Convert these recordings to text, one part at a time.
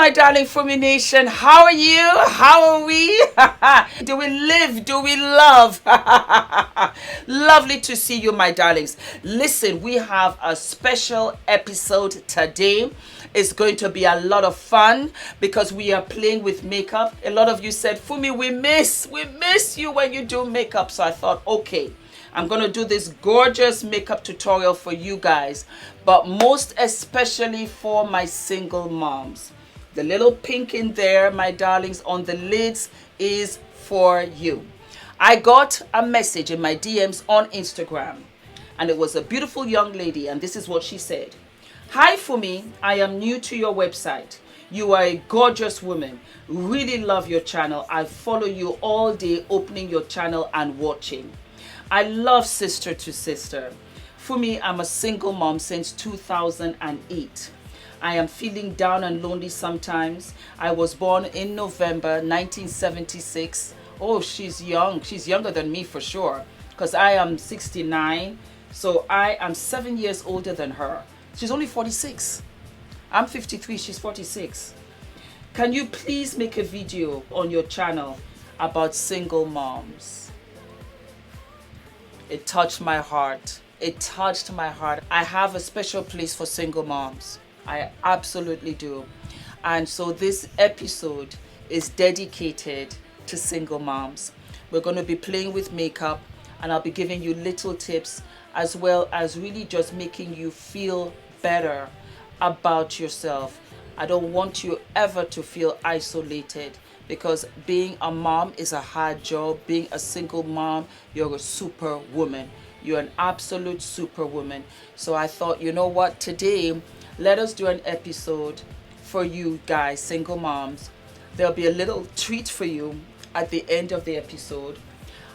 my darling Fumi Nation. How are you? How are we? Do we live? Do we love? Lovely to see you, my darlings. Listen, we have a special episode today. It's going to be a lot of fun because we are playing with makeup. A lot of you said, Fumi, we miss you when you do makeup. So I thought, okay, I'm going to do this gorgeous makeup tutorial for you guys, but most especially for my single moms. The little pink in there, my darlings, on the lids is for you. I got a message in my DMs on Instagram, and it was a beautiful young lady, and this is what she said. Hi Fumi, I am new to your website. You are a gorgeous woman. Really love your channel. I follow you all day, opening your channel and watching. I love Sister to Sister. Fumi, I'm a single mom since 2008. I am feeling down and lonely sometimes. I was born in November 1976. Oh, she's young. She's younger than me for sure, because I am 69. So I am 7 years older than her. She's only 46. I'm 53. She's 46. Can you please make a video on your channel about single moms? It touched my heart. It touched my heart. I have a special place for single moms. I absolutely do. And so this episode is dedicated to single moms. We're going to be playing with makeup, and I'll be giving you little tips, as well as really just making you feel better about yourself. I don't want you ever to feel isolated, because being a mom is a hard job. Being a single mom, you're a superwoman. You're an absolute superwoman. So I thought, you know what, today, let us do an episode for you guys, single moms. There'll be a little treat for you at the end of the episode.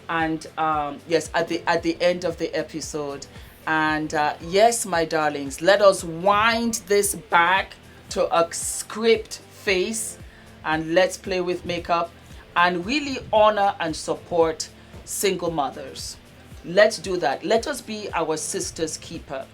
And yes, at the end of the episode. And yes, my darlings, let us wind this back to a script face, and let's play with makeup and really honor and support single mothers. Let's do that. Let us be our sister's keeper.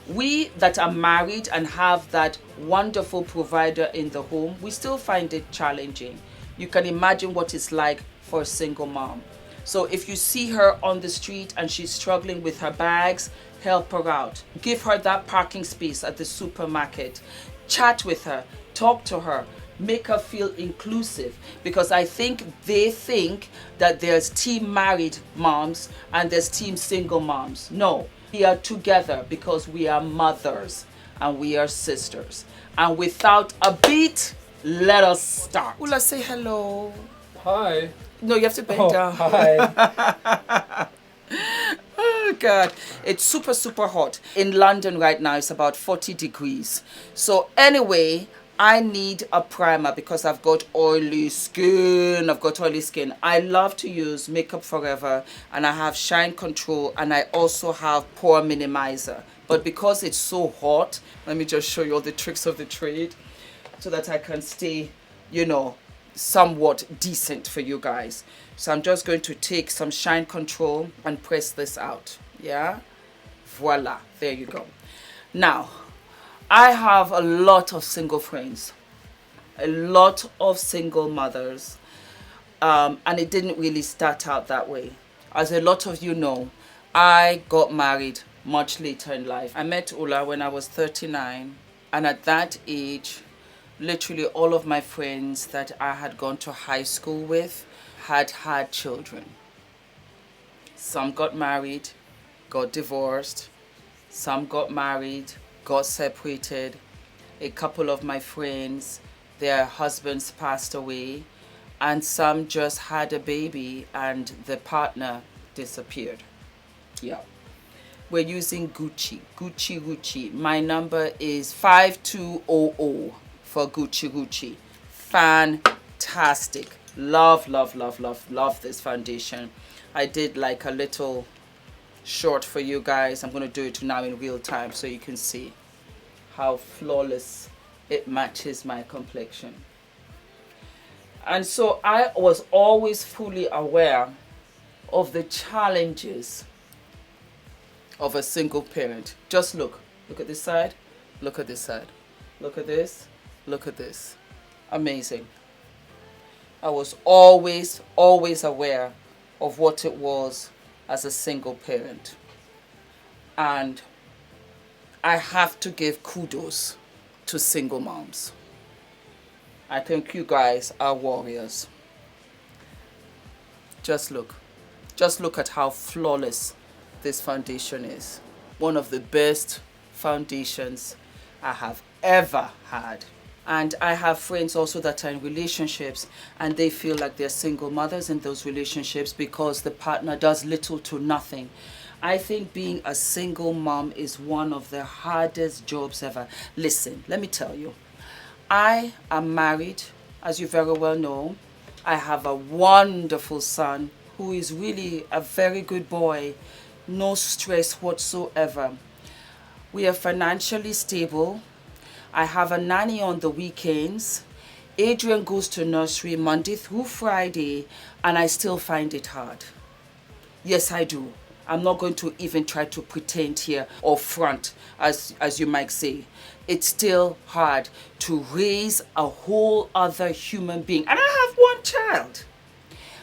We that are married and have that wonderful provider in the home, we still find it challenging. You can imagine what it's like for a single mom. So if you see her on the street and she's struggling with her bags, help her out. Give her that parking space at the supermarket. Chat with her, talk to her, make her feel inclusive, because I think they think that there's team married moms and there's team single moms. No, we are together because we are mothers and we are sisters. And without a beat, let us start. Ula, say hello. Hi. No, you have to bend down. Hi. Oh God, it's super hot. In London right now, it's about 40 degrees. So anyway, I need a primer because I've got oily skin. I love to use Makeup Forever, and I have Shine Control, and I also have Pore Minimizer. But because it's so hot, let me just show you all the tricks of the trade so that I can stay, you know, somewhat decent for you guys. So I'm just going to take some Shine Control and press this out. Yeah, voila, there you go. Now I have a lot of single friends, a lot of single mothers, and it didn't really start out that way. As a lot of you know, I got married much later in life. I met Ola when I was 39, and at that age, literally all of my friends that I had gone to high school with had children. Some got married, got divorced, some got married, got separated. A couple of my friends, their husbands passed away, and some just had a baby and the partner disappeared. Yeah. We're using Gucci. My number is 5200 for Gucci. Fantastic. Love this foundation. I did like a little short for you guys. I'm going to do it now in real time so you can see how flawless it matches my complexion. And so I was always fully aware of the challenges of a single parent. Just look at this side, look at this side, look at this, look at this. amazing. I was always aware of what it was as a single parent. And I have to give kudos to single moms. I think you guys are warriors. Just look at how flawless this foundation is. One of the best foundations I have ever had. And I have friends also that are in relationships and they feel like they're single mothers in those relationships because the partner does little to nothing. I think being a single mom is one of the hardest jobs ever. Listen, let me tell you. I am married, as you very well know. I have a wonderful son who is really a very good boy. No stress whatsoever. We are financially stable. I have a nanny on the weekends. Adrian goes to nursery Monday through Friday, and I still find it hard. Yes, I do. I'm not going to even try to pretend here or front, as you might say. It's still hard to raise a whole other human being. And I have one child.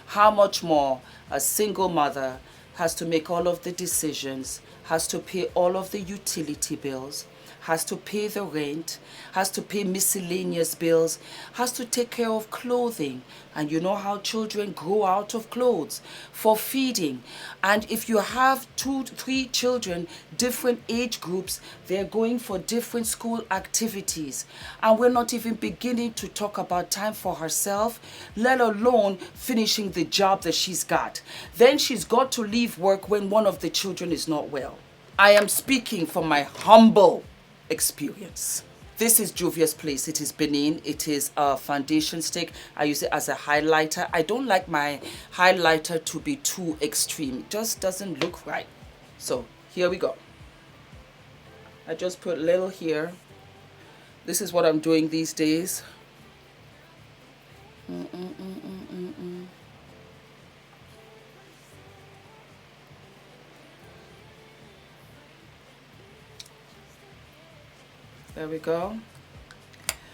How much more a single mother has to make all of the decisions, has to pay all of the utility bills, has to pay the rent, has to pay miscellaneous bills, has to take care of clothing. And you know how children grow out of clothes, for feeding. And if you have 2, 3 children, different age groups, they're going for different school activities. And we're not even beginning to talk about time for herself, let alone finishing the job that she's got. Then she's got to leave work when one of the children is not well. I am speaking from my humble experience. This is Juvia's Place. It is Benin. It is a foundation stick. I use it as a highlighter. I don't like my highlighter to be too extreme. It just doesn't look right. So here we go. I just put a little here. This is what I'm doing these days. There we go.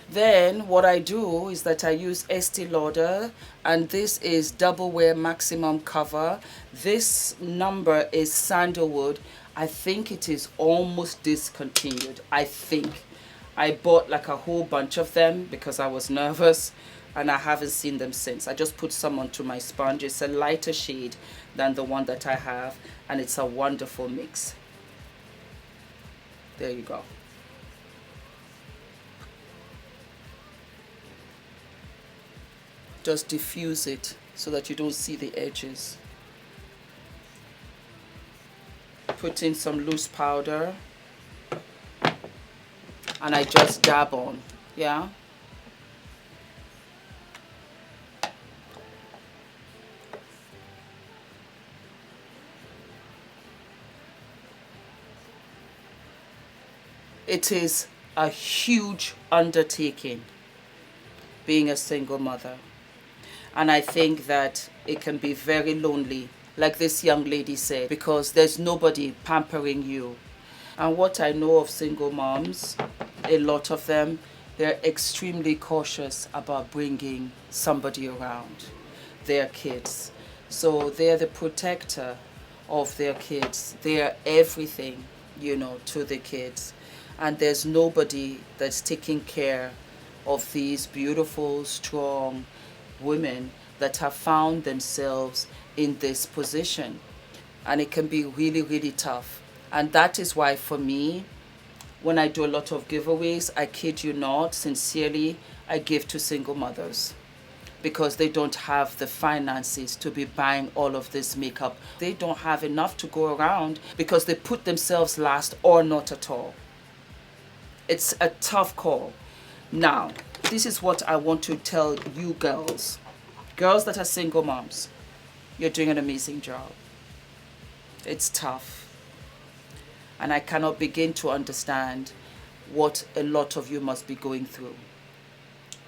Then what I do is that I use Estee Lauder, and this is Double Wear Maximum Cover. This number is Sandalwood. I think it is almost discontinued. I think. I bought like a whole bunch of them because I was nervous and I haven't seen them since. I just put some onto my sponge. It's a lighter shade than the one that I have, and it's a wonderful mix. There you go. Just diffuse it so that you don't see the edges. Put in some loose powder and I just dab on, yeah. It is a huge undertaking being a single mother. And I think that it can be very lonely, like this young lady said, because there's nobody pampering you. And what I know of single moms, a lot of them, they're extremely cautious about bringing somebody around their kids. So they're the protector of their kids. They're everything, you know, to the kids. And there's nobody that's taking care of these beautiful, strong women that have found themselves in this position. And it can be really, really tough. And that is why for me, when I do a lot of giveaways, I kid you not, sincerely, I give to single mothers because they don't have the finances to be buying all of this makeup. They don't have enough to go around because they put themselves last or not at all. It's a tough call. Now, this is what I want to tell you girls. Girls that are single moms, you're doing an amazing job. It's tough. And I cannot begin to understand what a lot of you must be going through.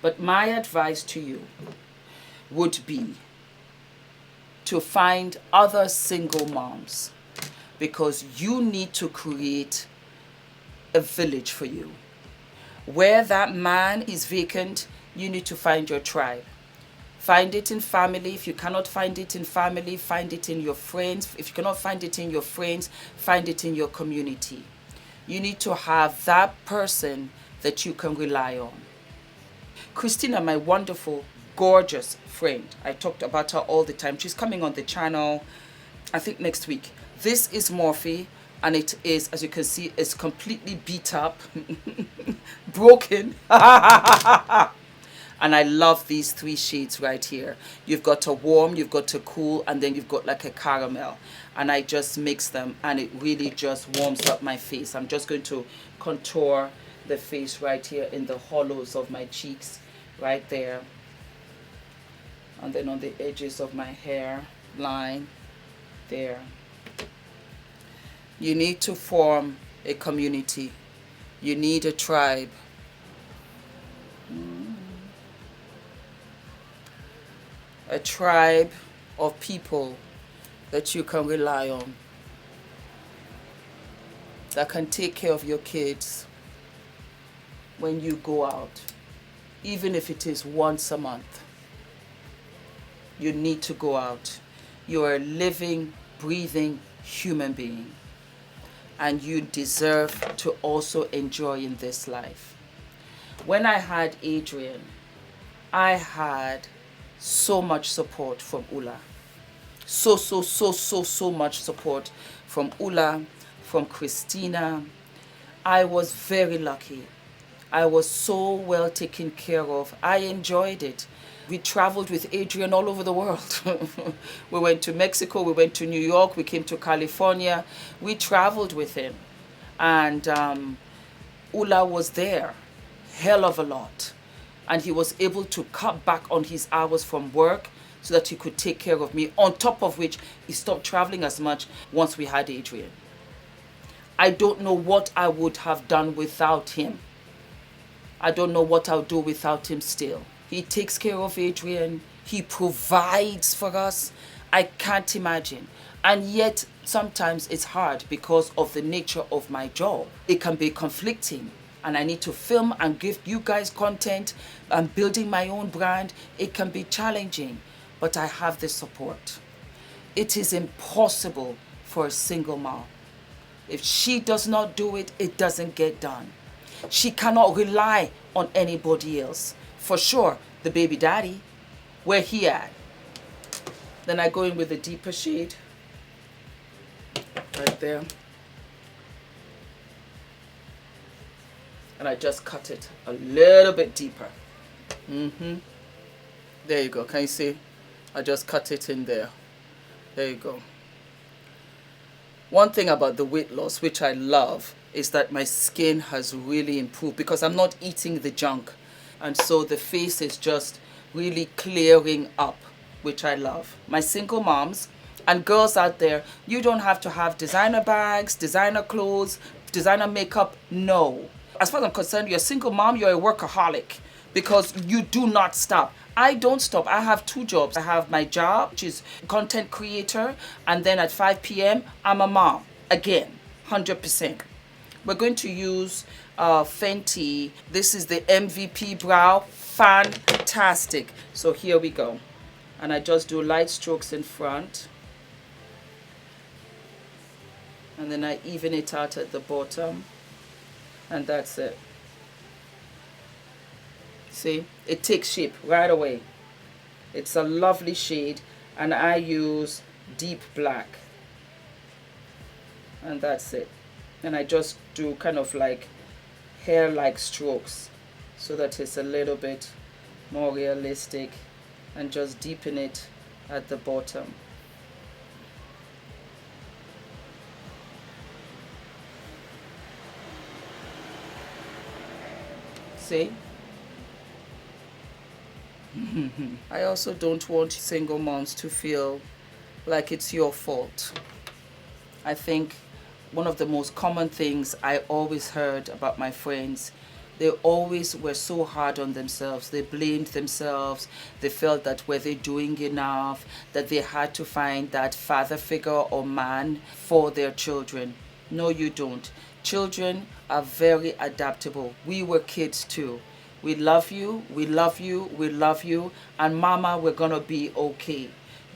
But my advice to you would be to find other single moms, because you need to create a village for you. Where that man is vacant, you need to find your tribe. Find it in family. If you cannot find it in family, find it in your friends. If you cannot find it in your friends, find it in your community. You need to have that person that you can rely on. Christina, my wonderful, gorgeous friend, I talked about her all the time. She's coming on the channel, I think next week. This is Morphe, and it is, as you can see, it's completely beat up, broken. And I love these 3 shades right here. You've got a warm, you've got a cool, and then you've got like a caramel. And I just mix them, and it really just warms up my face. I'm just going to contour the face right here in the hollows of my cheeks, right there. And then on the edges of my hair line, there. You need to form a community. You need a tribe. A tribe of people that you can rely on, that can take care of your kids when you go out, even if it is once a month. You need to go out. You are a living, breathing human being, and you deserve to also enjoy in this life. When I had Adrian, I had so much support from Ula. So much support from Ula, from Christina. I was very lucky. I was so well taken care of. I enjoyed it. We traveled with Adrian all over the world. We went to Mexico, we went to New York, we came to California. We traveled with him. And Ula was there, hell of a lot. And he was able to cut back on his hours from work so that he could take care of me, on top of which he stopped traveling as much once we had Adrian. I don't know what I would have done without him. I don't know what I'll do without him still. He takes care of Adrian. He provides for us. I can't imagine. And yet, sometimes it's hard because of the nature of my job. It can be conflicting. And I need to film and give you guys content. I'm building my own brand. It can be challenging, but I have the support. It is impossible for a single mom. If she does not do it, it doesn't get done. She cannot rely on anybody else. For sure, the baby daddy, where he at? Then I go in with a deeper shade, right there. And I just cut it a little bit deeper. There you go. Can you see? I just cut it in there. There you go. One thing about the weight loss, which I love, is that my skin has really improved because I'm not eating the junk. And so the face is just really clearing up, which I love. My single moms and girls out there, you don't have to have designer bags, designer clothes, designer makeup. No. As far as I'm concerned, you're a single mom, you're a workaholic because you do not stop. I don't stop. I have 2 jobs. I have my job, which is content creator, and then at 5 p.m., I'm a mom. Again, 100%. We're going to use Fenty. This is the MVP Brow. Fantastic. So here we go. And I just do light strokes in front. And then I even it out at the bottom. And that's it. See, it takes shape right away. It's a lovely shade, and I use deep black. And that's it. And I just do kind of like hair-like strokes so that it's a little bit more realistic, and just deepen it at the bottom. See? I also don't want single moms to feel like it's your fault. I think one of the most common things I always heard about my friends, they always were so hard on themselves. They blamed themselves. They felt that were they doing enough, that they had to find that father figure or man for their children. No, you don't. Children are very adaptable. We were kids too. We love you, we love you, we love you, and mama, we're gonna be okay.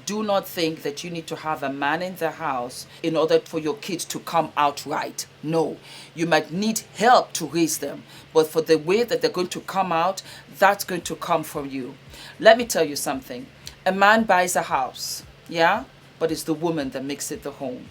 Do not think that you need to have a man in the house in order for your kids to come out right. No, you might need help to raise them, but for the way that they're going to come out, that's going to come from you. Let me tell you something. A man buys a house, yeah, but it's the woman that makes it the home.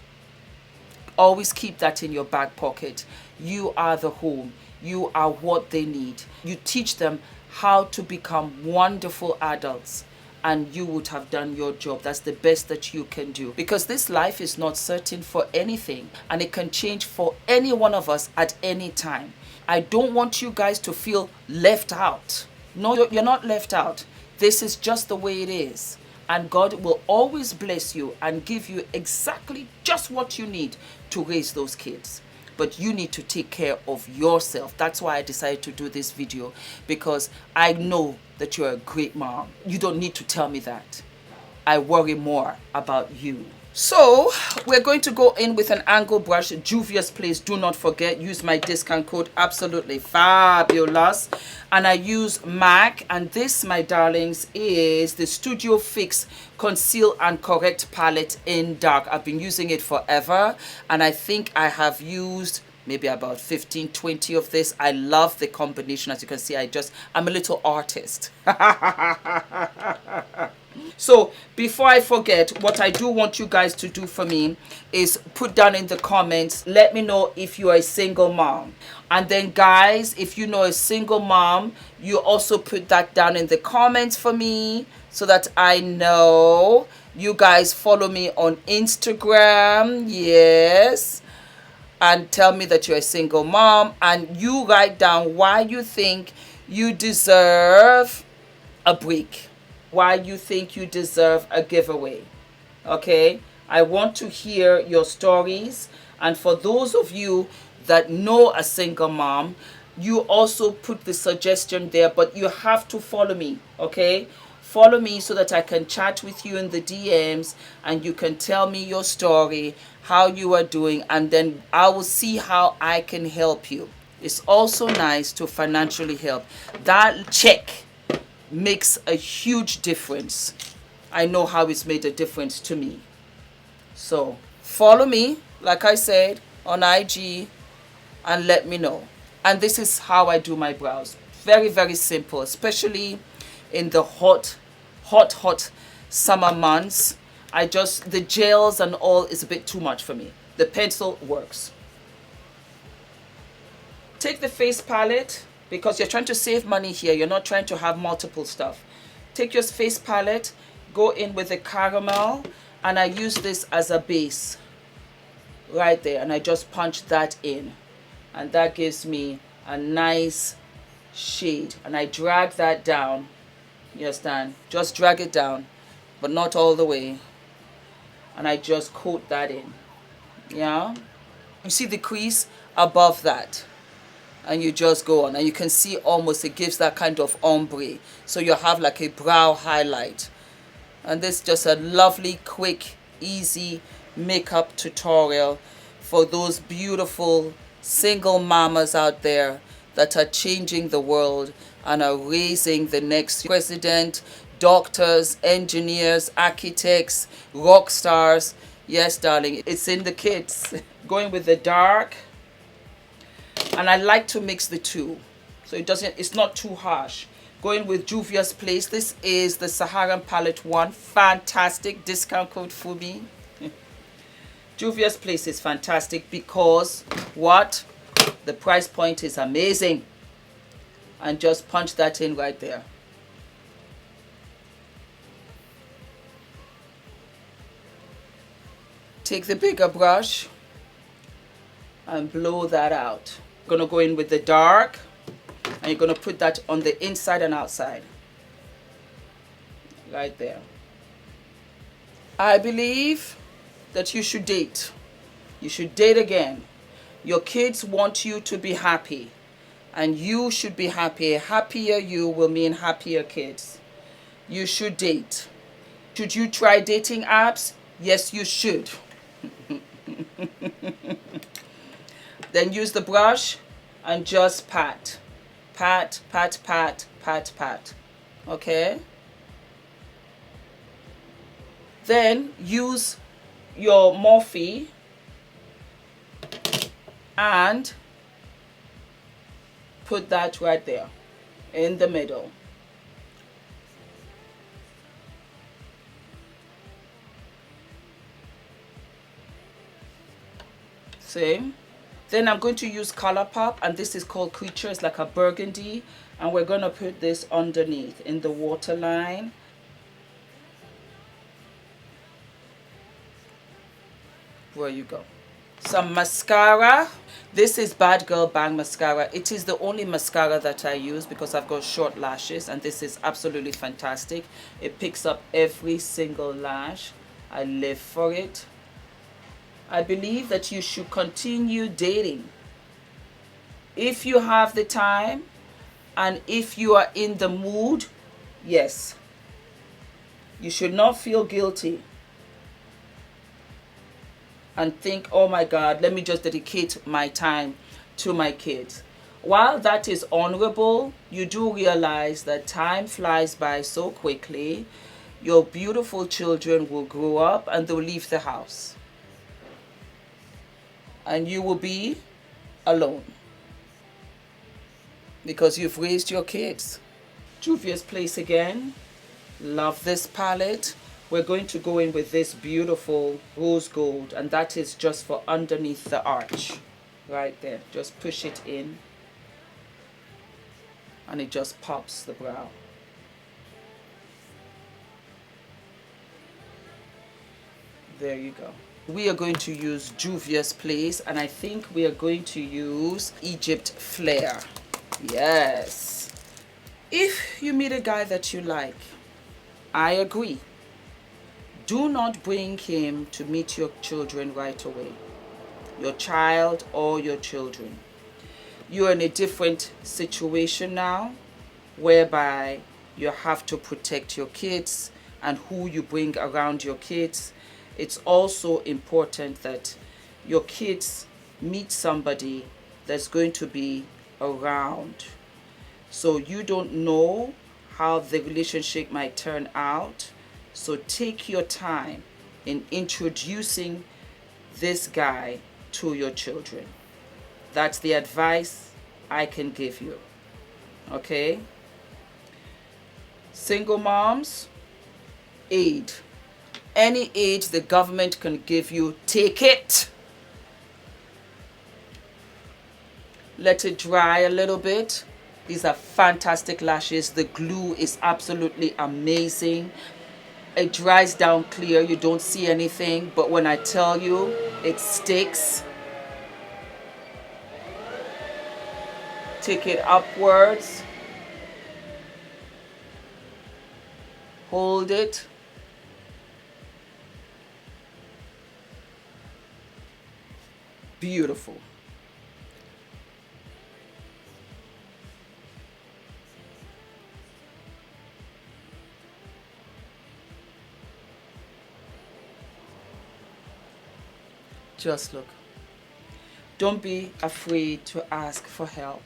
Always keep that in your back pocket. You are the home. You are what they need. You teach them how to become wonderful adults, and you would have done your job. That's the best that you can do, because this life is not certain for anything, and it can change for any one of us at any time. I don't want you guys to feel left out. No, you're not left out. This is just the way it is. And God will always bless you and give you exactly just what you need to raise those kids. But you need to take care of yourself. That's why I decided to do this video, because I know that you're a great mom. You don't need to tell me that. I worry more about you. So we're going to go in with an angle brush. Juvia's, please do not forget, use my discount code, absolutely fabulous. And I use MAC, and this, my darlings, is the Studio Fix Conceal and Correct palette in dark. I've been using it forever, and I think I have used maybe about 15-20 of this. I love the combination. As you can see, I'm a little artist. So before I forget, what I do want you guys to do for me is put down in the comments, let me know if you are a single mom. And then guys, if you know a single mom, you also put that down in the comments for me, so that I know. You guys follow me on Instagram, yes, and tell me that you're a single mom, and you write down why you think you deserve a break, why you think you deserve a giveaway. Okay, I want to hear your stories. And for those of you that know a single mom, you also put the suggestion there, but you have to follow me. Okay, follow me so that I can chat with you in the DMs, and you can tell me your story, how you are doing, and then I will see how I can help you. It's also nice to financially help. That check makes a huge difference. I know how it's made a difference to me. So follow me, like I said, on IG, and let me know. And this is how I do my brows. Very, very simple, especially in the hot summer months. The gels and all is a bit too much for me. The pencil works. Take the face palette, because you're trying to save money here. You're not trying to have multiple stuff. Take your face palette, go in with the caramel, and I use this as a base right there, and I just punch that in, and that gives me a nice shade. And I drag that down. You understand? Just drag it down, but not all the way. And I just coat that in. Yeah? You see the crease above that? And you just go on, and you can see almost it gives that kind of ombre, so you have like a brow highlight. And this is just a lovely, quick, easy makeup tutorial for those beautiful single mamas out there that are changing the world and are raising the next president, doctors, engineers, architects, rock stars. Yes, darling, it's in the kids. Going with the dark. And I like to mix the two, so it's not too harsh. Going with Juvia's Place. This is the Saharan Palette 1. Fantastic. Discount code Fumi. Juvia's Place is fantastic because what? The price point is amazing. And just punch that in right there. Take the bigger brush and blow that out. Going to go in with the dark, and you're going to put that on the inside and outside right there. I believe that you should date. You should date again. Your kids want you to be happy, and you should be happy. A happier you will mean happier kids. You should date. Should you try dating apps? Yes, you should. Then use the brush and just pat. Pat, pat, pat, pat, pat. Okay? Then use your Morphe and put that right there in the middle. See? Then I'm going to use ColourPop, and this is called Creature. It's like a burgundy, and we're going to put this underneath in the waterline. Where you go. Some mascara. This is Bad Girl Bang mascara. It is the only mascara that I use because I've got short lashes, and this is absolutely fantastic. It picks up every single lash. I live for it. I believe that you should continue dating if you have the time and if you are in the mood. Yes, you should not feel guilty and think, oh my God, let me just dedicate my time to my kids. While that is honorable, you do realize that time flies by so quickly. Your beautiful children will grow up and they'll leave the house, and you will be alone because you've raised your kids. Juvia's Place again. Love this palette. We're going to go in with this beautiful rose gold, and that is just for underneath the arch right there. Just push it in and it just pops the brow. There you go. We are going to use Juvia's Place, and I think we are going to use Egypt Flare. Yes. If you meet a guy that you like, I agree, do not bring him to meet your children right away. Your child or your children. You're in a different situation now whereby you have to protect your kids and who you bring around your kids. It's also important that your kids meet somebody that's going to be around. So you don't know how the relationship might turn out. So take your time in introducing this guy to your children. That's the advice I can give you. Okay? Single moms, aid. Any aid the government can give you, take it. Let it dry a little bit. These are fantastic lashes. The glue is absolutely amazing. It dries down clear. You don't see anything. But when I tell you, it sticks. Take it upwards. Hold it. Beautiful. Just look. Don't be afraid to ask for help.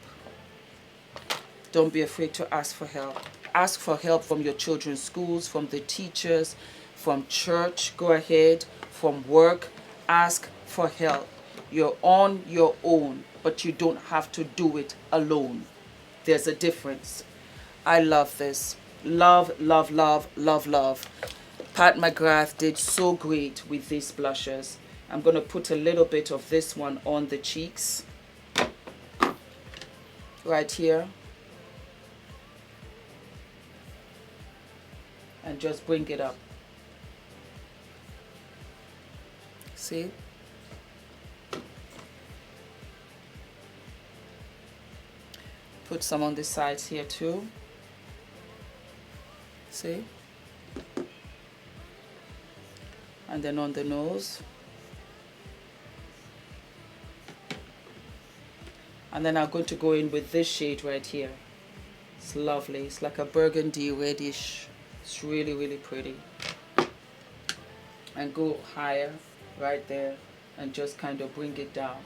Don't be afraid to ask for help. Ask for help from your children's schools, from the teachers, from church. Go ahead. From work. Ask for help. You're on your own, but you don't have to do it alone. There's a difference. I love this. Love, love, love, love, love. Pat McGrath did so great with these blushes. I'm going to put a little bit of this one on the cheeks. Right here. And just bring it up. See? Put some on the sides here too. See? And then on the nose. And then I'm going to go in with this shade right here. It's lovely. It's like a burgundy reddish. It's really, really pretty. And go higher right there and just kind of bring it down.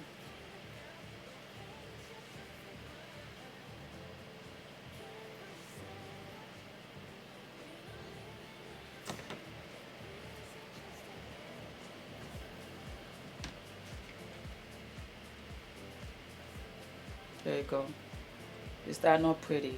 There you go. Is that not pretty?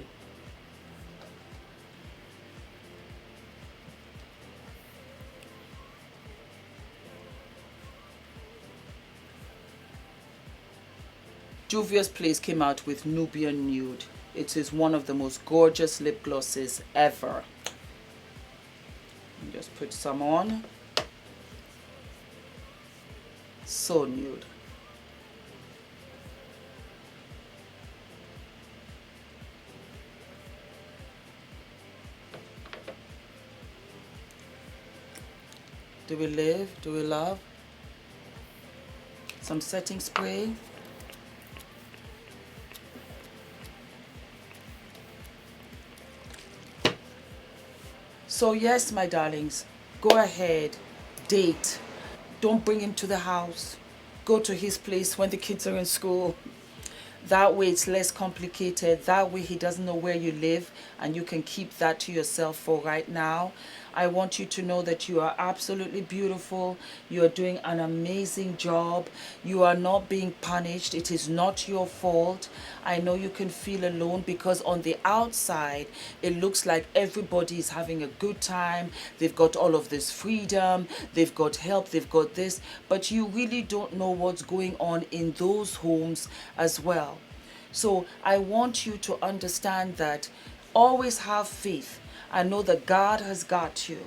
Juvia's Place came out with Nubian Nude. It is one of the most gorgeous lip glosses ever. Just put some on. So nude. Do we live? Do we love? Some setting spray. So yes, my darlings, go ahead, date. Don't bring him to the house. Go to his place when the kids are in school. That way it's less complicated. That way he doesn't know where you live and you can keep that to yourself for right now. I want you to know that you are absolutely beautiful. You are doing an amazing job. You are not being punished. It is not your fault. I know you can feel alone because on the outside, it looks like everybody is having a good time. They've got all of this freedom. They've got help. They've got this. But you really don't know what's going on in those homes as well. So I want you to understand that always have faith. I know that God has got you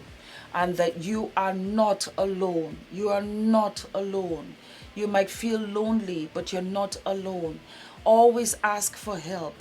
and that you are not alone. You are not alone. You might feel lonely, but you're not alone. Always ask for help.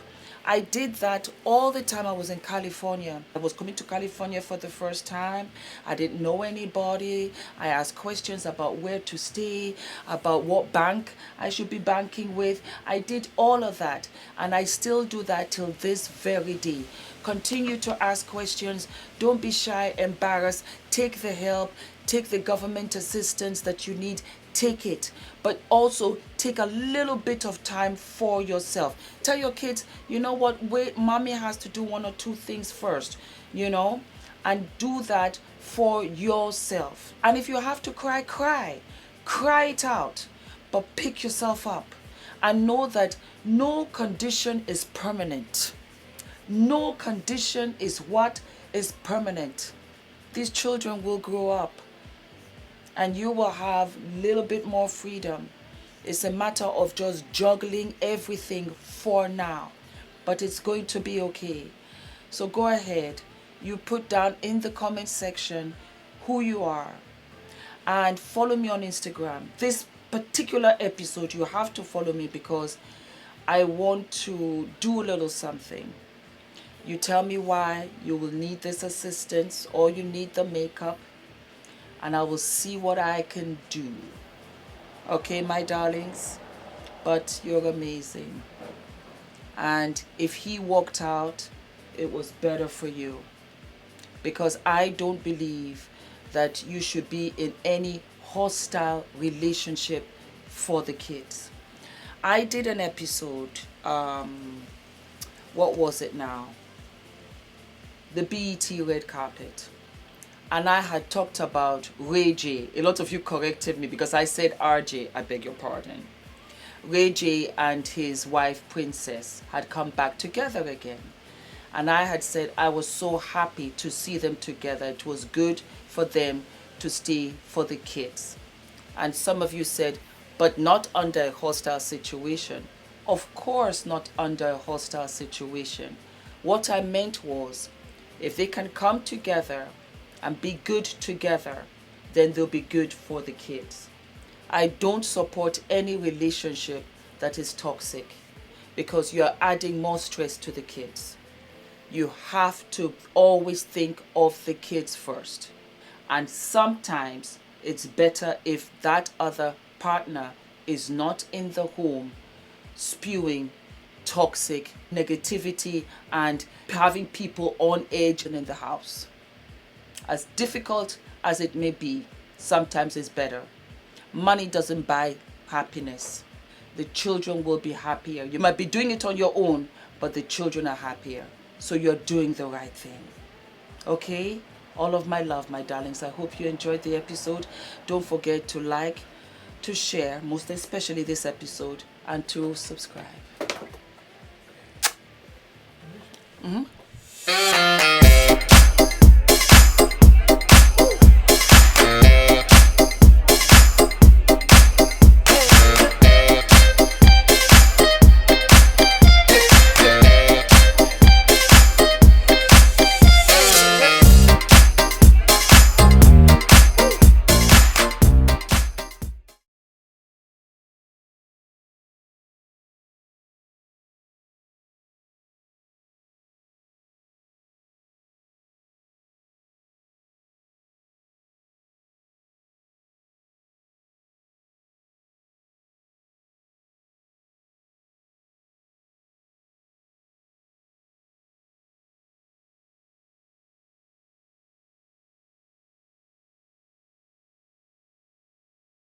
I did that all the time I was in California. I was coming to California for the first time. I didn't know anybody. I asked questions about where to stay, about what bank I should be banking with. I did all of that, and I still do that till this very day. Continue to ask questions. Don't be shy, embarrassed. Take the help. Take the government assistance that you need. Take it, but also take a little bit of time for yourself. Tell your kids, you know what, wait, mommy has to do one or two things first, you know, and do that for yourself. And if you have to cry, cry it out, but pick yourself up and know that no condition is permanent. No condition is what is permanent. These children will grow up and you will have a little bit more freedom. It's a matter of just juggling everything for now, but it's going to be okay. So go ahead, you put down in the comment section who you are and follow me on Instagram. This particular episode, you have to follow me because I want to do a little something. You tell me why you will need this assistance or you need the makeup, and I will see what I can do. Okay, my darlings? But you're amazing. And if he walked out, it was better for you. Because I don't believe that you should be in any hostile relationship for the kids. I did an episode, what was it now? The BET red carpet. And I had talked about Ray J. A lot of you corrected me because I said RJ, I beg your pardon. Ray J and his wife Princess had come back together again. And I had said I was so happy to see them together. It was good for them to stay for the kids. And some of you said, but not under a hostile situation. Of course not under a hostile situation. What I meant was, if they can come together and be good together, then they'll be good for the kids. I don't support any relationship that is toxic because you're adding more stress to the kids. You have to always think of the kids first. And sometimes it's better if that other partner is not in the home spewing toxic negativity and having people on edge and in the house. As difficult as it may be, sometimes it's better. Money doesn't buy happiness. The children will be happier. You might be doing it on your own, but the children are happier. So you're doing the right thing. Okay? All of my love, my darlings. I hope you enjoyed the episode. Don't forget to like, to share, most especially this episode, and to subscribe.